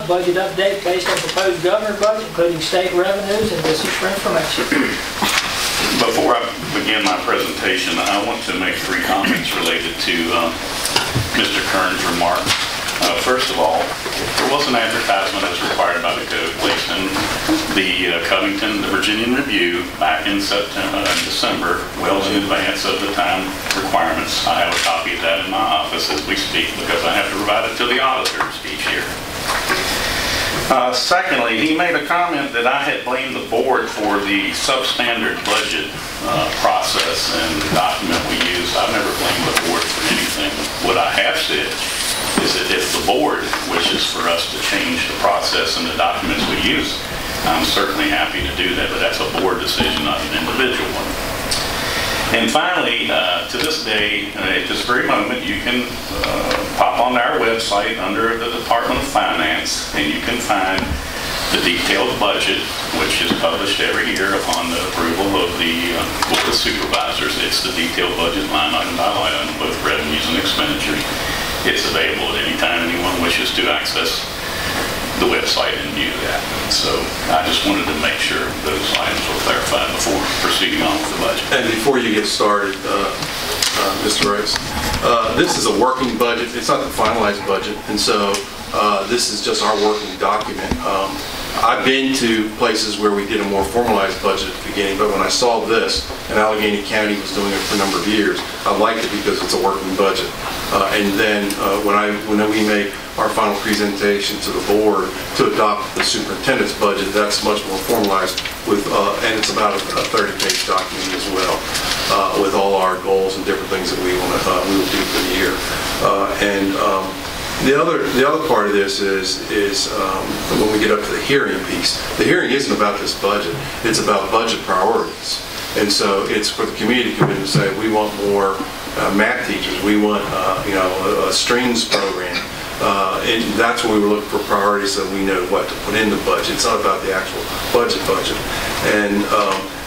budget update based on proposed governor's budget, including state revenues, and this is for information. Before I begin my presentation, I want to make 3 comments related to Mr. Kern's remarks. First of all, there was an advertisement as required by the code placed in the Covington, the Virginian Review back in December, well in advance of the time requirements. I have a copy of that in my office as we speak because I have to provide it to the auditors each year. Secondly, he made a comment that I had blamed the board for the substandard budget process and document we use. I've never blamed the board for anything. What I have said is that if the board wishes for us to change the process and the documents we use, I'm certainly happy to do that, but that's a board decision, not an individual one. And finally, to this day, at this very moment, you can pop on our website under the Department of Finance, and you can find the detailed budget, which is published every year upon the approval of the Board of Supervisors. It's the detailed budget line item by line item, both revenues and expenditures. It's available at any time anyone wishes to access the website and view that. So I just wanted to make sure those items were clarified before proceeding on with the budget. And before you get started, Mr. Rice, this is a working budget. It's not the finalized budget, and so this is just our working document. I've been to places where we did a more formalized budget at the beginning, but when I saw this, and Alleghany County was doing it for a number of years, I liked it because it's a working budget. And then when we make our final presentation to the board to adopt the superintendent's budget, that's much more formalized with, and it's about a 30-page document as well, with all our goals and different things that we will do for the year. The other part of this is when we get up to the hearing piece. The hearing isn't about this budget. It's about budget priorities. And so it's for the community committee to say, we want more math teachers. We want a strings program. And that's when we look for priorities so we know what to put in the budget. It's not about the actual budget. And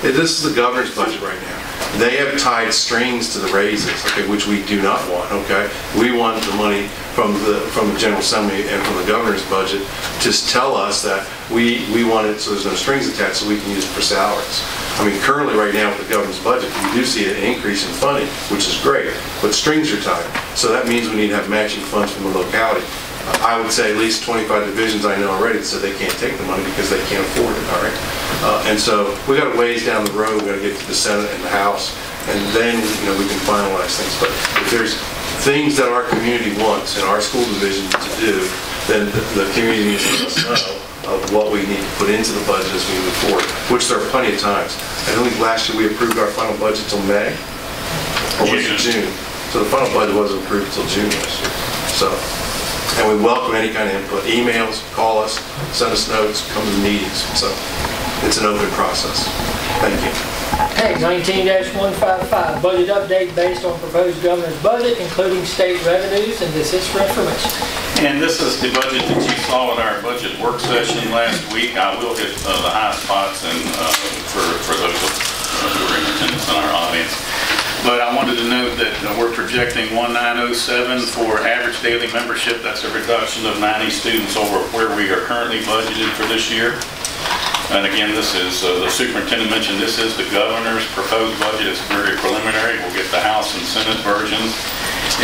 this is the governor's budget right now. They have tied strings to the raises, okay, which we do not want, okay? We want the money from the General Assembly and from the governor's budget to tell us that we want it so there's no strings attached so we can use it for salaries. I mean, currently right now with the governor's budget, we do see an increase in funding, which is great, but strings are tied. So that means we need to have matching funds from the locality. I would say at least 25 divisions I know already said they can't take the money because they can't afford it, all right? And so we got a ways down the road. We got to get to the Senate and the House, and then we can finalize things. But if there's things that our community wants in our school division to do, then the community needs to let us know of what we need to put into the budget as we move forward, which there are plenty of times. I think last year we approved our final budget till May, or was it June? So the final budget wasn't approved until June last year. So. And we welcome any kind of input. Emails, call us, send us notes, come to the meetings. So it's an open process. Thank you. Hey, 19-155, budget update based on proposed governor's budget, including state revenues, and this is for information. And this is the budget that you saw at our budget work session last week. I will hit the high spots and for those who are in attendance in our audience. But I wanted to note that we're projecting 1907 for average daily membership. That's a reduction of 90 students over where we are currently budgeted for this year. And again, this is, the superintendent mentioned, this is the governor's proposed budget. It's very preliminary. We'll get the House and Senate versions.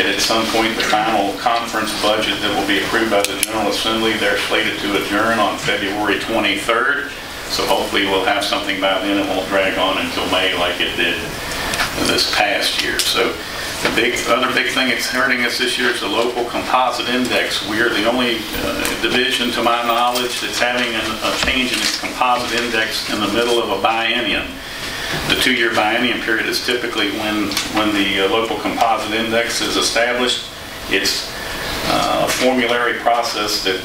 And at some point, the final conference budget that will be approved by the General Assembly, they're slated to adjourn on February 23rd. So hopefully we'll have something by then. It won't drag on until May like it did this past year. So the other big thing that's hurting us this year is the local composite index. We are the only division, to my knowledge, that's having a change in its composite index in the middle of a biennium. The 2-year biennium period is typically when the local composite index is established. It's a formulary process that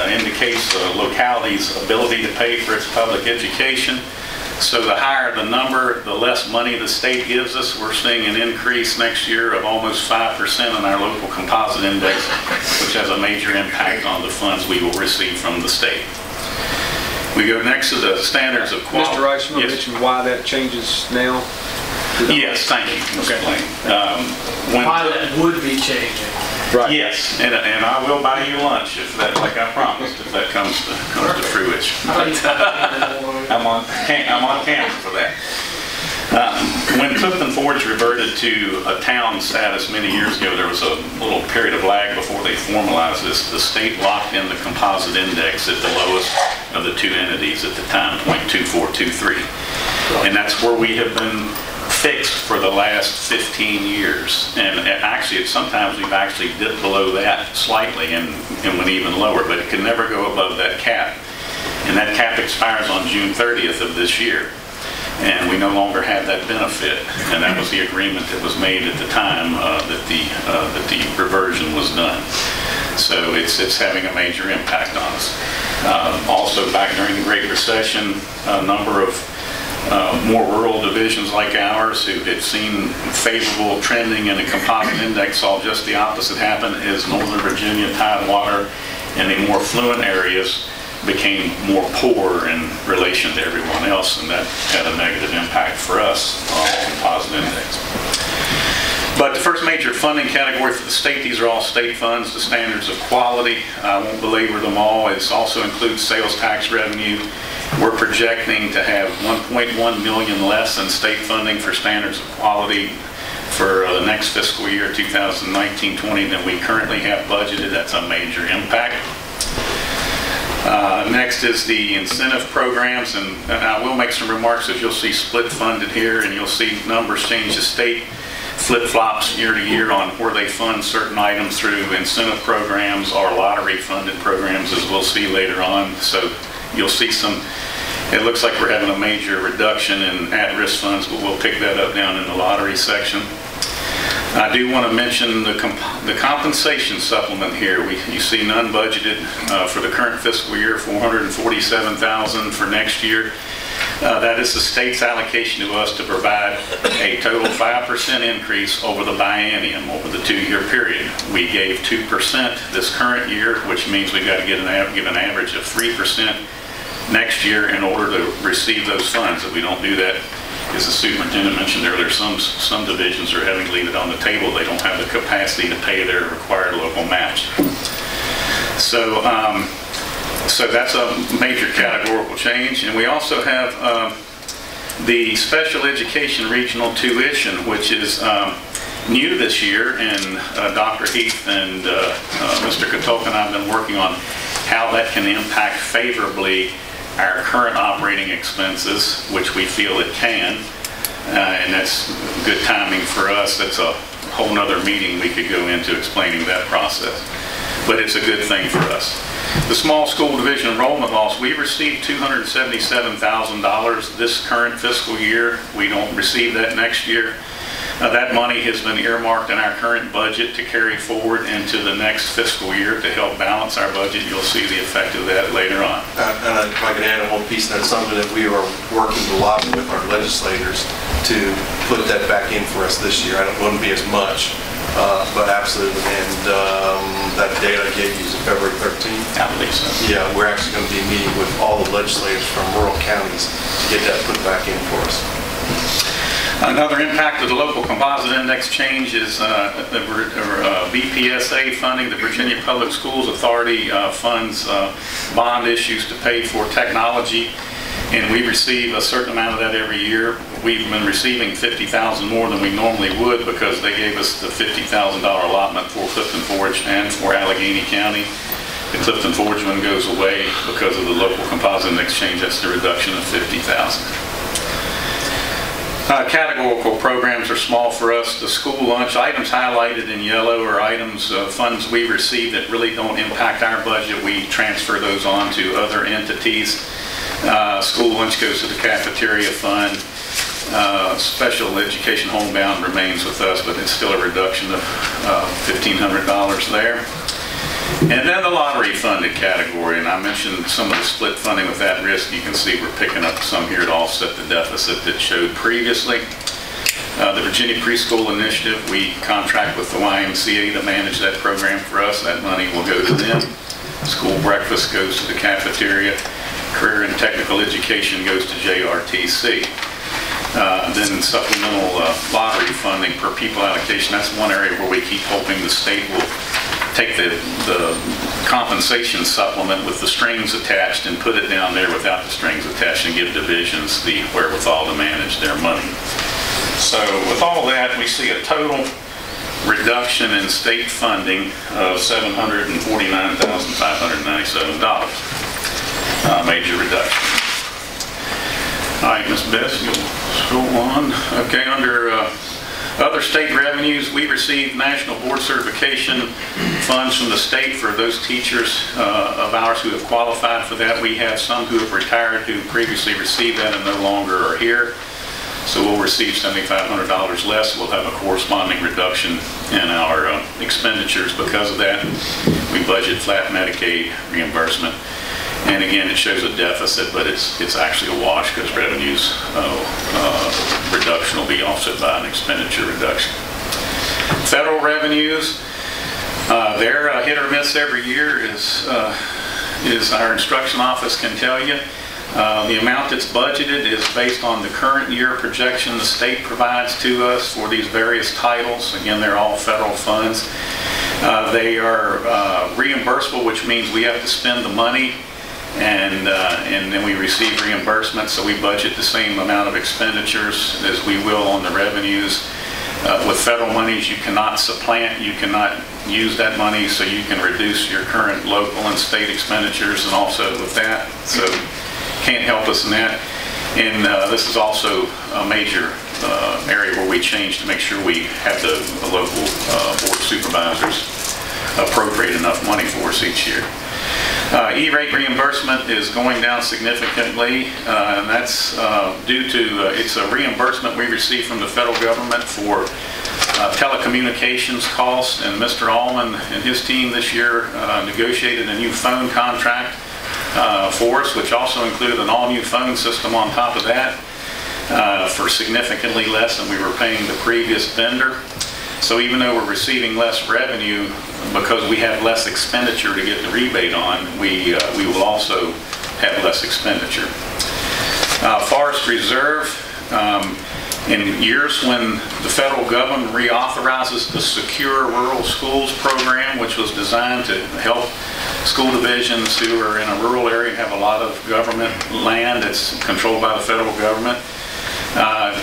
indicates a locality's ability to pay for its public education. So the higher the number, the less money the state gives us. We're seeing an increase next year of almost 5% on our local composite index, which has a major impact on the funds we will receive from the state. We go next to the standards of quality. Mr. Rice, you want to mention why that changes now? Yes, thank you. Okay. When why that would be changing. Right. Yes, and I will buy you lunch if that, like I promised, if that comes to fruition. I'm on camera for that. When Clifton Forge reverted to a town status many years ago, there was a little period of lag before they formalized this. The state locked in the composite index at the lowest of the two entities at the time, 0.2423. And that's where we have been fixed for the last 15 years. And actually, sometimes we've actually dipped below that slightly and went even lower, but it can never go above that cap. And that cap expires on June 30th of this year. And we no longer have that benefit, and that was the agreement that was made at the time that the reversion was done. So it's having a major impact on us. Also, back during the Great Recession, a number of more rural divisions like ours who had seen favorable trending in the composite index saw just the opposite happen as Northern Virginia, Tidewater, and the more affluent areas became more poor in relation to everyone else, and that had a negative impact for us on the composite index. But the first major funding category for the state, these are all state funds, the standards of quality. I won't belabor them all. It also includes sales tax revenue. We're projecting to have $1.1 million less in state funding for standards of quality for the next fiscal year, 2019-20, than we currently have budgeted. That's a major impact. Next is the incentive programs, and I will make some remarks as you'll see split funded here, and you'll see numbers change. The state flip-flops year to year on where they fund certain items through incentive programs or lottery funded programs, as we'll see later on. So you'll see it looks like we're having a major reduction in at-risk funds, but we'll pick that up down in the lottery section. I do want to mention the compensation supplement here. You see none budgeted for the current fiscal year, $447,000 for next year. That is the state's allocation to us to provide a total 5% increase over the biennium, over the 2-year period. We gave 2% this current year, which means we've got to give an average of 3% next year in order to receive those funds. If we don't do that, as the superintendent mentioned earlier, some divisions are having to leave it on the table. They don't have the capacity to pay their required local match. So that's a major categorical change. And we also have the special education regional tuition, which is new this year. And Dr. Heath and Mr. Katulka and I have been working on how that can impact favorably our current operating expenses, which we feel it can, and that's good timing for us. That's a whole nother meeting we could go into explaining that process, but it's a good thing for us. The small school division enrollment loss, we received $277,000 this current fiscal year. We don't receive that next year. That money has been earmarked in our current budget to carry forward into the next fiscal year to help balance our budget. You'll see the effect of that later on. And if I can add one piece, that's something that we are working a lot with our legislators to put that back in for us this year. It wouldn't be as much, but absolutely. And that date I gave you is February 13th. I believe so. Yeah, we're actually going to be meeting with all the legislators from rural counties to get that put back in for us. Another impact of the local composite index change is the VPSA funding. The Virginia Public Schools Authority funds bond issues to pay for technology, and we receive a certain amount of that every year. We've been receiving $50,000 more than we normally would because they gave us the $50,000 allotment for Clifton Forge and for Alleghany County. The Clifton Forge one goes away because of the local composite index change. That's the reduction of $50,000. Categorical programs are small for us. The school lunch, items highlighted in yellow are items, funds we receive that really don't impact our budget. We transfer those on to other entities. School lunch goes to the cafeteria fund. Special education homebound remains with us, but it's still a reduction of $1,500 there. And then the lottery funded category, and I mentioned some of the split funding with that risk. You can see we're picking up some here to offset the deficit that showed previously. The Virginia Preschool Initiative, we contract with the YMCA to manage that program for us. That money will go to them. School breakfast goes to the cafeteria. Career and technical education goes to JRTC. Then supplemental lottery funding per pupil allocation, that's one area where we keep hoping the state will take the compensation supplement with the strings attached and put it down there without the strings attached and give divisions the wherewithal to manage their money. So with all that, we see a total reduction in state funding of $749,597. Major reduction. All right, Ms. Bess, you'll scroll on. Okay, under other state revenues, we received national board certification funds from the state for those teachers of ours who have qualified for that. We have some who have retired who previously received that and no longer are here. So we'll receive $7,500 less. We'll have a corresponding reduction in our expenditures because of that. We budget flat Medicaid reimbursement. And again, it shows a deficit, but it's actually a wash because revenues reduction will be offset by an expenditure reduction. Federal revenues, they're hit or miss every year, as our instruction office can tell you. The amount that's budgeted is based on the current year projection the state provides to us for these various titles. Again, they're all federal funds. They are reimbursable, which means we have to spend the money and then we receive reimbursement, so we budget the same amount of expenditures as we will on the revenues. With federal monies, you cannot supplant, you cannot use that money, so you can reduce your current local and state expenditures and also with that. So can't help us in that. And this is also a major area where we change to make sure we have the local board supervisors appropriate enough money for us each year. E-rate reimbursement is going down significantly, and that's due to it's a reimbursement we receive from the federal government for telecommunications costs, and Mr. Allman and his team this year negotiated a new phone contract for us, which also included an all-new phone system on top of that for significantly less than we were paying the previous vendor. So even though we're receiving less revenue because we have less expenditure to get the rebate on, we will also have less expenditure. Forest Reserve, in years when the federal government reauthorizes the Secure Rural Schools program, which was designed to help school divisions who are in a rural area and have a lot of government land that's controlled by the federal government,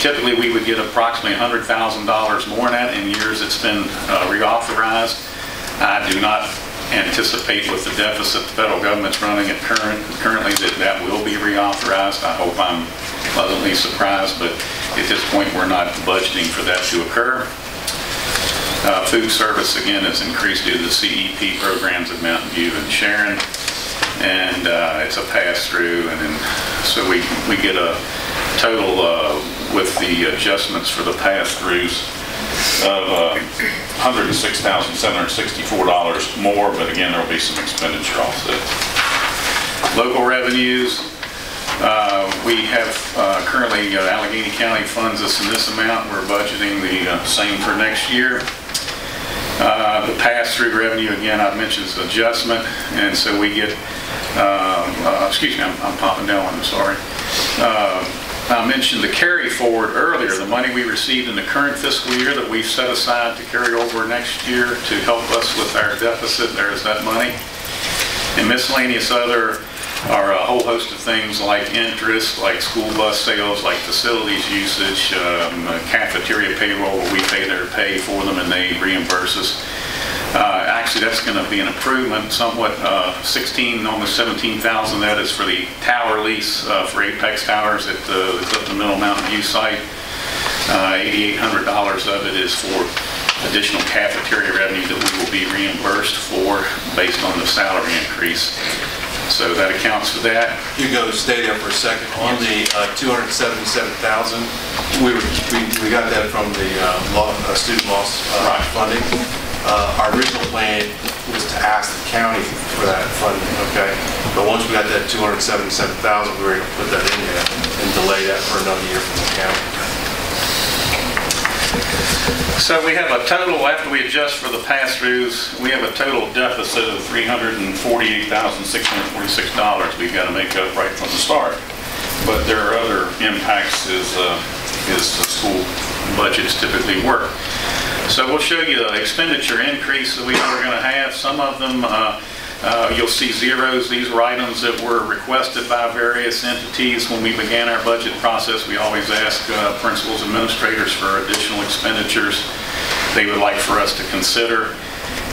typically we would get approximately $100,000 more in that. In years it's been reauthorized. I do not anticipate with the deficit the federal government's running at currently that will be reauthorized. I hope I'm pleasantly surprised, but at this point we're not budgeting for that to occur. Food service again has increased due to the CEP programs at Mountain View and Sharon, and it's a pass-through, and then so we get a total with the adjustments for the pass-throughs of $106,764 more, but again there will be some expenditure offset. Local revenues, we have currently Alleghany County funds us in this amount. We're budgeting the same for next year. The pass-through revenue, again, I've mentioned is adjustment, and so we get, excuse me, I'm popping down one, I'm sorry. I mentioned the carry forward earlier, the money we received in the current fiscal year that we've set aside to carry over next year to help us with our deficit. There's that money. And miscellaneous other are a whole host of things like interest, like school bus sales, like facilities usage, cafeteria payroll where we pay their pay for them and they reimburse us. Actually, that's going to be an improvement somewhat. Almost 17,000 that is for the tower lease for Apex Towers at the Clifton Middle Mountain View site. $8,800 of it is for additional cafeteria revenue that we will be reimbursed for based on the salary increase. So that accounts for that. You go stay there for a second. On the $277,000, we got that from the student loss funding. Our original plan was to ask the county for that funding, okay? But once we got that $277,000, we were able to put that in there and delay that for another year from the county. So we have a total, after we adjust for the pass-throughs, we have a total deficit of $348,646 we've got to make up right from the start. But there are other impacts as the school budgets typically work. So we'll show you the expenditure increase that we are going to have. Some of them you'll see zeros. These were items that were requested by various entities. When we began our budget process, we always ask principals, administrators for additional expenditures they would like for us to consider,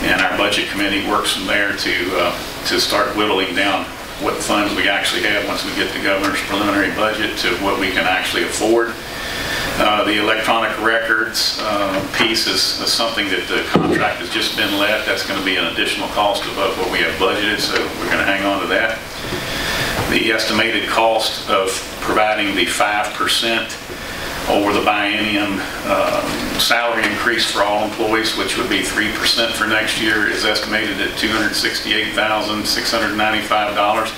and our budget committee works from there to start whittling down what funds we actually have once we get the governor's preliminary budget to what we can actually afford. The electronic records piece is something that the contract has just been let. That's going to be an additional cost above what we have budgeted, so we're going to hang on to that. The estimated cost of providing the 5% over the biennium salary increase for all employees, which would be 3% for next year, is estimated at $268,695.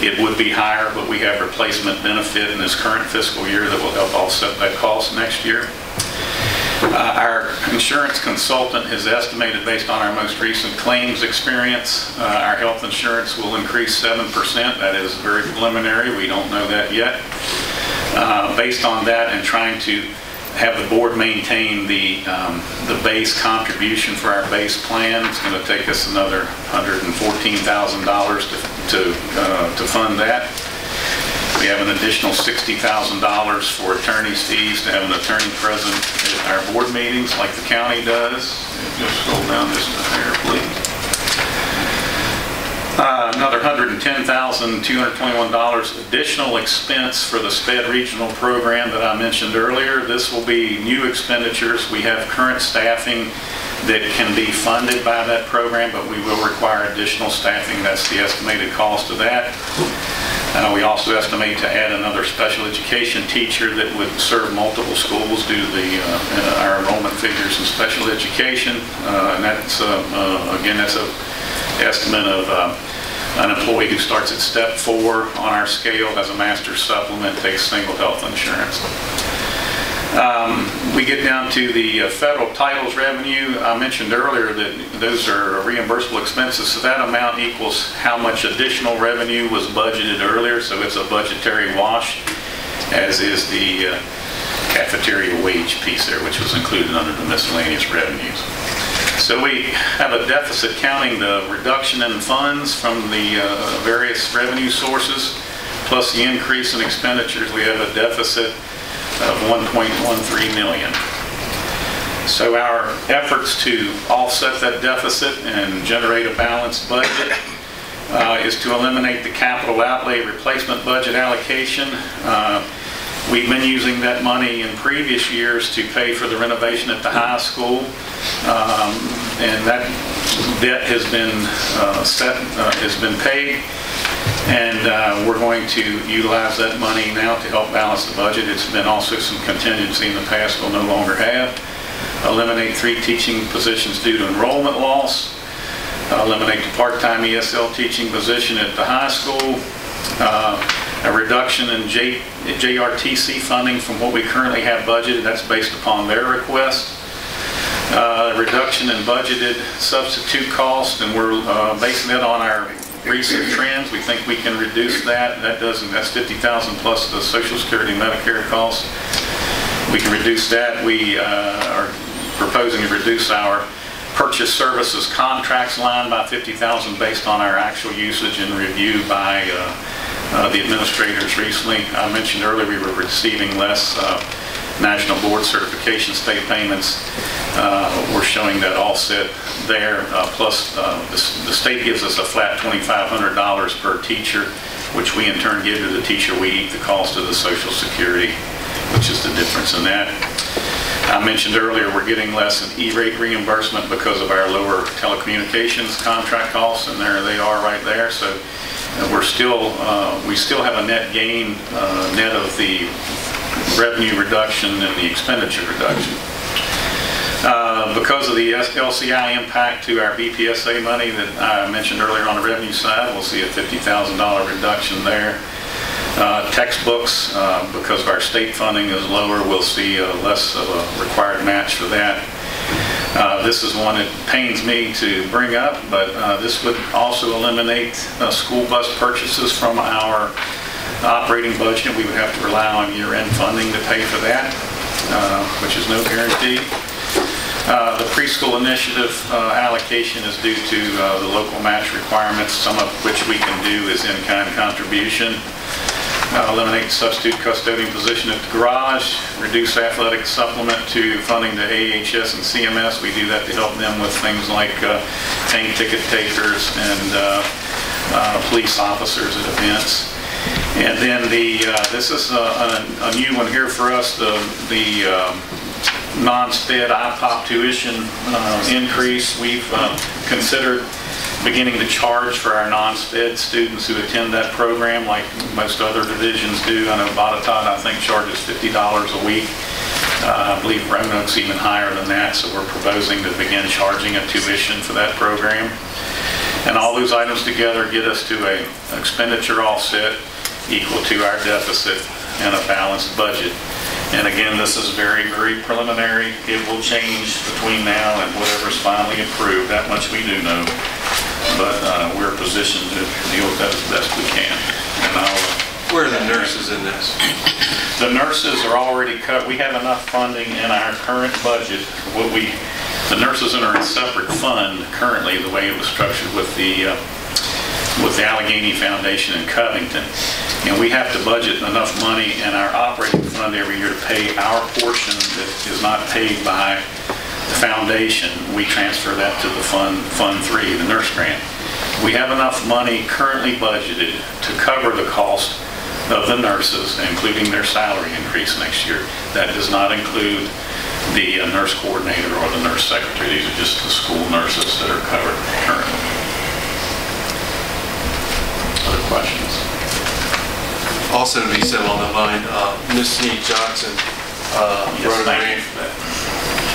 It would be higher, but we have replacement benefit in this current fiscal year that will help offset that cost next year. Our insurance consultant has estimated, based on our most recent claims experience, our health insurance will increase 7%. That is very preliminary. We don't know that yet. Based on that and trying to have the board maintain the base contribution for our base plan, it's going to take us another $114,000 to fund that. We have an additional $60,000 for attorney's fees to have an attorney present at our board meetings like the county does. Just scroll down just a hair, please. Another $110,221 additional expense for the SPED regional program that I mentioned earlier. This will be new expenditures. We have current staffing that can be funded by that program, but we will require additional staffing. That's the estimated cost of that. We also estimate to add another special education teacher that would serve multiple schools due to our enrollment figures in special education. And that's, again, that's an estimate of an employee who starts at step 4 on our scale, has a master's supplement, takes single health insurance. We get down to the federal titles revenue. I mentioned earlier that those are reimbursable expenses, so that amount equals how much additional revenue was budgeted earlier, so it's a budgetary wash, as is the cafeteria wage piece there, which was included under the miscellaneous revenues. So we have a deficit counting the reduction in funds from the various revenue sources, plus the increase in expenditures. We have a deficit of $1.13 million. So our efforts to offset that deficit and generate a balanced budget is to eliminate the capital outlay replacement budget allocation. We've been using that money in previous years to pay for the renovation at the high school, and that debt has been paid. And we're going to utilize that money now to help balance the budget. It's been also some contingency in the past we'll no longer have. Eliminate 3 teaching positions due to enrollment loss. Eliminate the part-time ESL teaching position at the high school. A reduction in JRTC funding from what we currently have budgeted. That's based upon their request. Reduction in budgeted substitute cost, and we're basing it on our recent trends. We think we can reduce that. That's $50,000 plus the Social Security and Medicare costs. We can reduce that. We are proposing to reduce our purchase services contracts line by $50,000 based on our actual usage and review by the administrators recently. I mentioned earlier we were receiving less national board certification state payments. We're showing that offset there, plus the state gives us a flat $2,500 per teacher, which we in turn give to the teacher. We eat the cost of the Social Security, which is the difference in that. I mentioned earlier we're getting less in E-rate reimbursement because of our lower telecommunications contract costs, and there they are right there. So we still have a net gain, net of the revenue reduction and the expenditure reduction. Because of the LCI impact to our BPSA money that I mentioned earlier on the revenue side, we'll see a $50,000 reduction there. Textbooks, because of our state funding is lower, we'll see less of a required match for that. This is one that pains me to bring up, but this would also eliminate school bus purchases from our operating budget. We would have to rely on year-end funding to pay for that, which is no guarantee. The preschool initiative allocation is due to the local match requirements, some of which we can do is in-kind contribution. Eliminate the substitute custodian position at the garage, reduce athletic supplement to funding to AHS and CMS. We do that to help them with things like paint ticket takers and police officers at events. And then this is a new one here for us, the non-SPED IPOP tuition increase. We've considered beginning to charge for our non-SPED students who attend that program like most other divisions do. I know Botetourt, I think, charges $50 a week. I believe Roanoke's even higher than that, so we're proposing to begin charging a tuition for that program. And all those items together get us to an expenditure offset equal to our deficit and a balanced budget. And again, this is very, very preliminary. It will change between now and whatever's finally approved. That much we do know. But we're positioned to deal with that as best we can. And where are the nurses in this? The nurses are already cut. We have enough funding in our current budget. The nurses are in a separate fund currently, the way it was structured with the Alleghany Foundation in Covington. And we have to budget enough money in our operating fund every year to pay our portion that is not paid by the foundation. We transfer that to the Fund 3, the nurse grant. We have enough money currently budgeted to cover the cost of the nurses, including their salary increase next year. That does not include the nurse coordinator or the nurse secretary. These are just the school nurses that are covered currently. Other questions? Also to be said along that line, Ms. Sneed Johnson wrote a grant.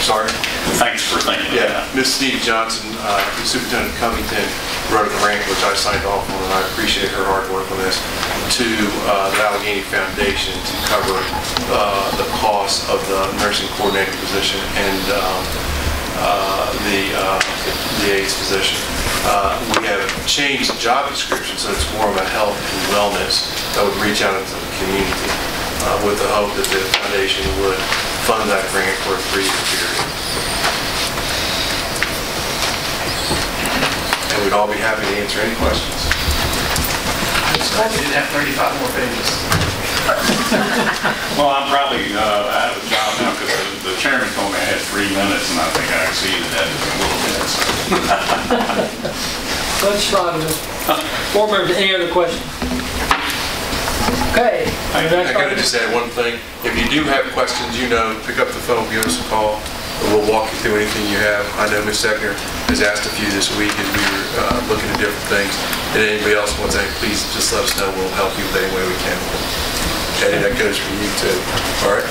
Sorry? Thanks for thinking of that. Ms. Sneed Johnson, Superintendent Covington, wrote a grant, which I signed off on, and I appreciate her hard work on this, to the Alleghany Foundation to cover the cost of the nursing coordinator position and the aides position. We have changed the job description so it's more about health and wellness that would reach out into the community with the hope that the foundation would fund that grant for a 3-year period. And we'd all be happy to answer any questions. I didn't have 35 more pages. Well, I'm probably out of a job now because the chairman told me I had 3 minutes, and I think I exceeded that just a little bit. So. Let's try this. Board members, any other questions? Okay. I got to just add one thing. If you do have questions, pick up the phone, give us a call, and we'll walk you through anything you have. I know Ms. Eckner has asked a few this week as we were looking at different things. And anybody else wants anything, please just let us know. We'll help you with any way we can. Okay, that goes for you too. All right?